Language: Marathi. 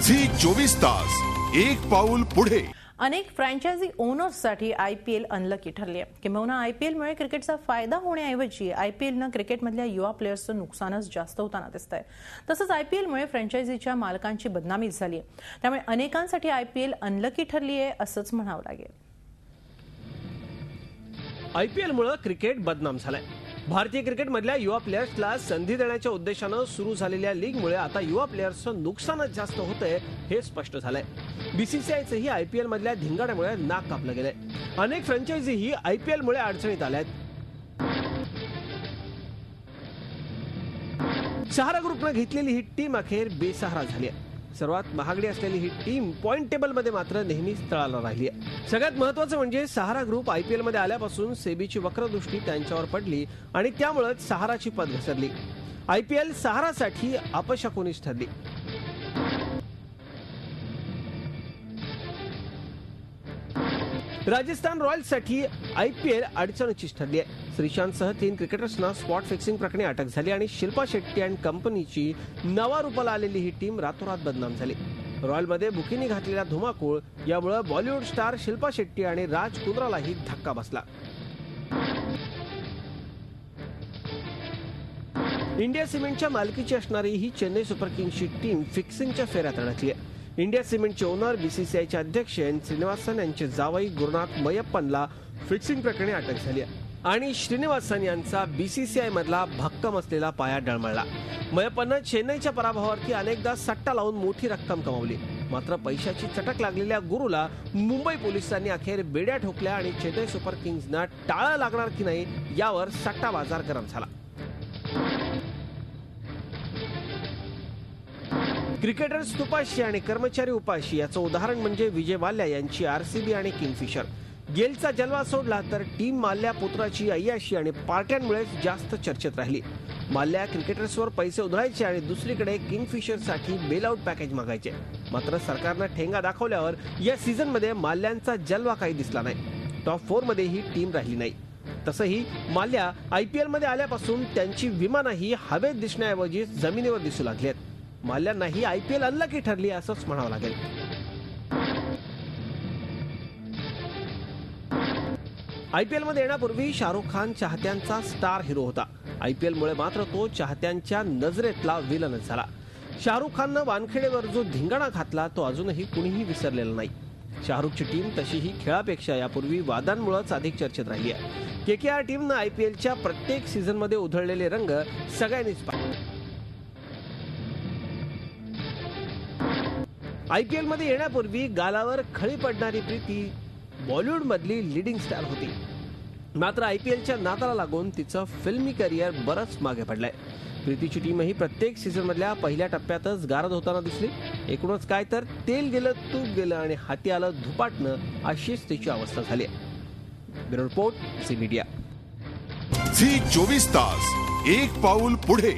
झी 24 तास एक पाऊल पुढे। अनेक फ्रँचायझी ओनर्ससाठी आयपीएल अनलकी ठरली आहे। किंबहुना आयपीएलमुळे क्रिकेटचा फायदा होण्याऐवजी आयपीएलनं क्रिकेटमधल्या युवा प्लेयर्सचं नुकसानच जास्त होताना दिसतंय। तसंच आयपीएलमुळे फ्रँचायझीच्या मालकांची बदनामी झाली आहे। त्यामुळे अनेकांसाठी आयपीएल अनलकी ठरली आहे असंच म्हणावं लागेल। आयपीएलमुळे क्रिकेट बदनाम झालाय। भारतीय क्रिकेटमधल्या युवा प्लेयर्सला संधी देण्याच्या उद्देशानं सुरू झालेल्या लीगमुळे आता युवा प्लेयर्सचं नुकसानच जास्त होतंय हे स्पष्ट झालंय। बीसीसीआयचंही आयपीएल मधल्या धिंगाण्यामुळे नाक कापलं गेलंय। अनेक फ्रँचायझीही आयपीएलमुळे अडचणीत आल्यात। सहारा ग्रुपनं घेतलेली ही टीम अखेर बेसहारा झाली आहे। सर्वात महागडी असलेली ही टीम पॉइंट टेबलमध्ये मात्र नेहमीच तळाला राहिली आहे। सगळ्यात महत्त्वाचं म्हणजे सहारा ग्रुप आयपीएलमध्ये आल्यापासून सेबीची वक्रदृष्टी त्यांच्यावर पडली आणि त्यामुळेच सहाराची पत घसरली। आयपीएल सहारासाठी अपशकुनीच ठरली। राजस्थान रॉयल्ससाठी आयपीएल अडचणीचीच ठरली आहे। श्रीशांतसह 3 क्रिकेटर्सना स्पॉट फिक्सिंग प्रकरणी अटक झाली आणि शिल्पा शेट्टी अँड कंपनीची नवा रूपाला आलेली ही टीम रातोरात बदनाम झाली। रॉयलमध्ये बुकीनी घातलेल्या धुमाकूळ यामुळे बॉलिवूड स्टार शिल्पा शेट्टी आणि राज कुंद्रालाही धक्का बसला। इंडिया सिमेंटच्या मालकीची असणारी ही चेन्नई सुपर किंग्सची टीम फिक्सिंगच्या फेऱ्यात अडकली आहे। इंडिया सिमेंटचे ओनर बीसीसीआयचे अध्यक्ष एन श्रीनिवासन यांचे जावई गुरुनाथ मयप्पनला फिक्सिंग प्रकरणी अटक झाली आहे आणि श्रीनिवासन यांचा बीसीसीआय मधला भक्कम असलेला पाया डळमळला। मयप्पननं चेन्नईच्या पराभवावरती अनेकदा सट्टा लावून मोठी रक्कम कमावली। मात्र पैशाची चटक लागलेल्या गुरुला मुंबई पोलिसांनी अखेर बेड्या ठोकल्या आणि चेन्नई सुपर किंग्सना टाळं लागणार की नाही यावर सट्टा बाजार गरम झाला। क्रिकेटर्स तुपाशी आणि कर्मचारी उपाशी याचं उदाहरण म्हणजे विजय माल्या यांची आरसीबी आणि किंगफिशर। गेलचा जलवा सोडला तर टीम माल्या पुत्राची अय्याशी आणि पार्ट्यांमुळेच जास्त चर्चेत राहिली। माल्या क्रिकेटर्सवर पैसे उधळायचे आणि दुसरीकडे किंगफिशरसाठी बेलआउट पॅकेज मागायचे। मात्र सरकारनं ठेंगा दाखवल्यावर या सीझनमध्ये माल्यांचा जलवा काही दिसला नाही। टॉप 4 मध्ये ही टीम राहिली नाही। तसंही माल्या आयपीएल मध्ये आल्यापासून त्यांची विमानही हवेत दिसण्याऐवजी जमिनीवर दिसू लागली आहेत। माल्यांनाही आयपीएल अनलकी ठरली असंच म्हणावं लागेल। आयपीएल मध्ये येण्यापूर्वी शाहरुख खान चाहत्यांचा स्टार हिरो होता। आयपीएल मुळे मात्र तो चाहत्यांच्या नजरेतला विलनच झाला। शाहरुख खाननं वानखेडेवर जो धिंगाणा घातला तो अजूनही कुणीही विसरलेला नाही। शाहरुखची टीम तशीही खेळापेक्षा यापूर्वी वादांमुळेच अधिक चर्चेत राहिली आहे। केकेआर टीमनं आयपीएलच्या प्रत्येक सीझन मध्ये उधळलेले रंग सगळ्यांनीच पाहिले। आयपीएल मध्ये येण्यापूर्वी गालावर खळी पडणारी प्रीती बॉलिवूड मधली लीडिंग स्टार होती। मात्र आयपीएलच्या नादाला लागून तिचं फिल्मी करिअर बरंच मागे पडलंय। प्रीतीची टीमही प्रत्येक सीझन मधल्या पहिल्या टप्प्यातच गारद होताना दिसली। एकूणच काय तर तेल गेलं तूप गेलं आणि हाती आलं धुपाटणं अशीच तिची अवस्था झाली आहे। Bureau report Zee media. Zee 24 तास एक पाऊल पुढे।